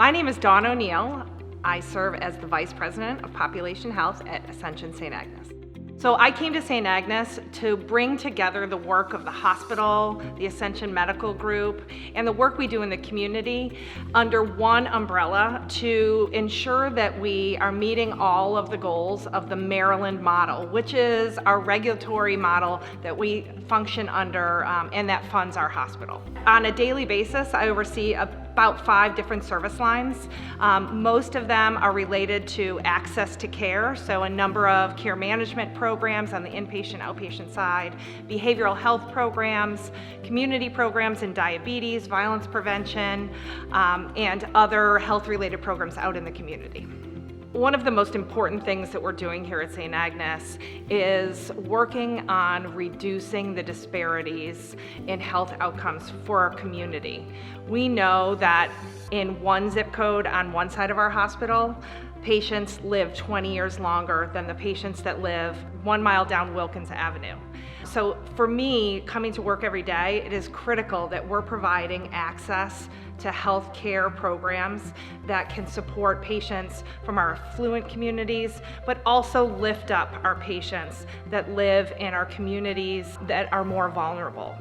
My name is Dawn O'Neill. I serve as the Vice President of Population Health at Ascension St. Agnes. So I came to St. Agnes to bring together the work of the hospital, the Ascension Medical Group, and the work we do in the community under one umbrella to ensure that we are meeting all of the goals of the Maryland model, which is our regulatory model that we function under and that funds our hospital. On a daily basis, I oversee about 5 different service lines. Most of them are related to access to care, so a number of care management programs on the inpatient, outpatient side, behavioral health programs, community programs in diabetes, violence prevention, and other health-related programs out in the community. One of the most important things that we're doing here at St. Agnes is working on reducing the disparities in health outcomes for our community. We know that in one zip code on one side of our hospital, patients live 20 years longer than the patients that live 1 mile down Wilkins Avenue. So for me, coming to work every day, it is critical that we're providing access to health care programs that can support patients from our affluent communities, but also lift up our patients that live in our communities that are more vulnerable.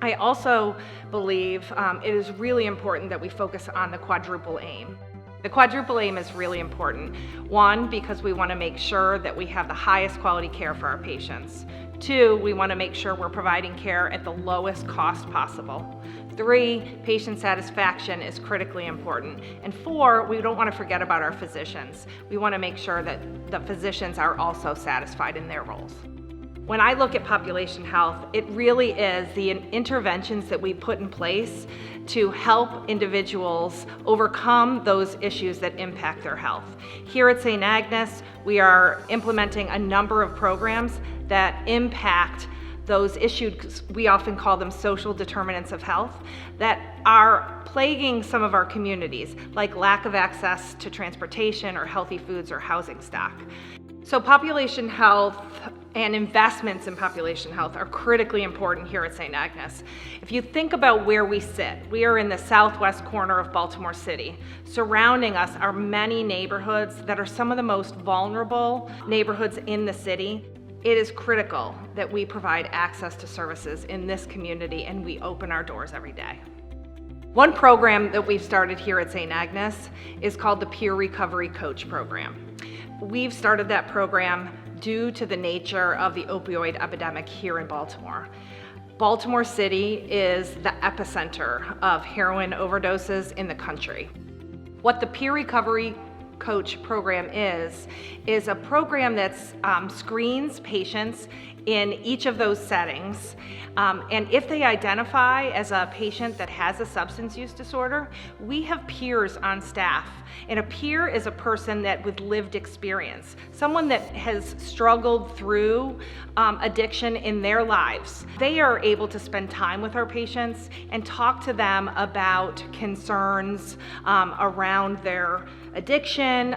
I also believe it is really important that we focus on the quadruple aim. The quadruple aim is really important. 1, because we want to make sure that we have the highest quality care for our patients. 2, we want to make sure we're providing care at the lowest cost possible. 3, patient satisfaction is critically important. And 4, we don't want to forget about our physicians. We want to make sure that the physicians are also satisfied in their roles. When I look at population health, it really is the interventions that we put in place to help individuals overcome those issues that impact their health. Here at St. Agnes, we are implementing a number of programs that impact those issues, we often call them social determinants of health, that are plaguing some of our communities, like lack of access to transportation or healthy foods or housing stock. So population health and investments in population health are critically important here at St. Agnes. If you think about where we sit, we are in the southwest corner of Baltimore City. Surrounding us are many neighborhoods that are some of the most vulnerable neighborhoods in the city. It is critical that we provide access to services in this community and we open our doors every day. One program that we've started here at St. Agnes is called the Peer Recovery Coach Program. We've started that program due to the nature of the opioid epidemic here in Baltimore. Baltimore City is the epicenter of heroin overdoses in the country. What the Peer Recovery Coach program is a program that screens patients in each of those settings. And if they identify as a patient that has a substance use disorder, we have peers on staff. And a peer is a person that with lived experience, someone that has struggled through addiction in their lives. They are able to spend time with our patients and talk to them about concerns around their addiction,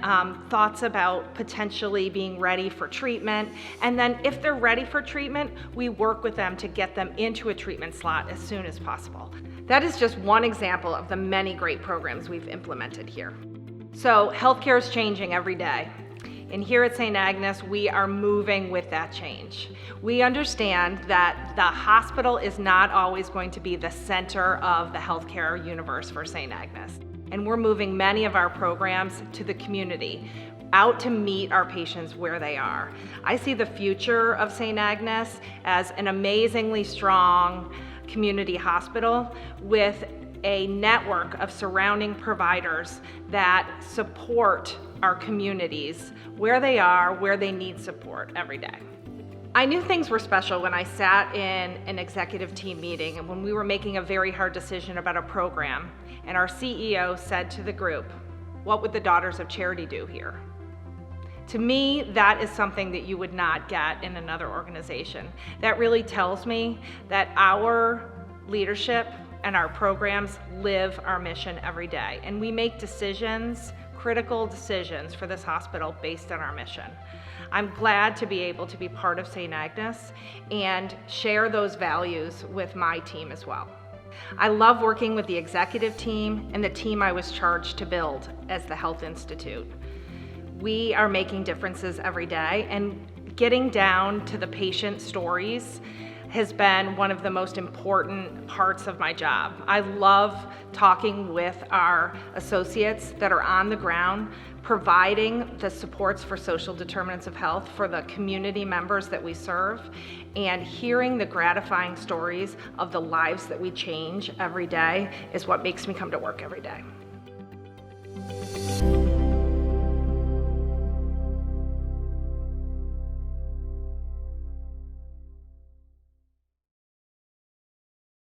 thoughts about potentially being ready for treatment, and then if they're ready for treatment, we work with them to get them into a treatment slot as soon as possible. That is just one example of the many great programs we've implemented here. So healthcare is changing every day. And here at St. Agnes, we are moving with that change. We understand that the hospital is not always going to be the center of the healthcare universe for St. Agnes. And we're moving many of our programs to the community, out to meet our patients where they are. I see the future of St. Agnes as an amazingly strong community hospital with a network of surrounding providers that support our communities where they are, where they need support every day. I knew things were special when I sat in an executive team meeting and when we were making a very hard decision about a program, and our CEO said to the group, "What would the Daughters of Charity do here?" To me, that is something that you would not get in another organization. That really tells me that our leadership and our programs live our mission every day, and we make decisions, critical decisions for this hospital based on our mission. I'm glad to be able to be part of St. Agnes and share those values with my team as well. I love working with the executive team and the team I was charged to build as the Health Institute. We are making differences every day, and getting down to the patient stories has been one of the most important parts of my job. I love talking with our associates that are on the ground, providing the supports for social determinants of health for the community members that we serve, and hearing the gratifying stories of the lives that we change every day is what makes me come to work every day.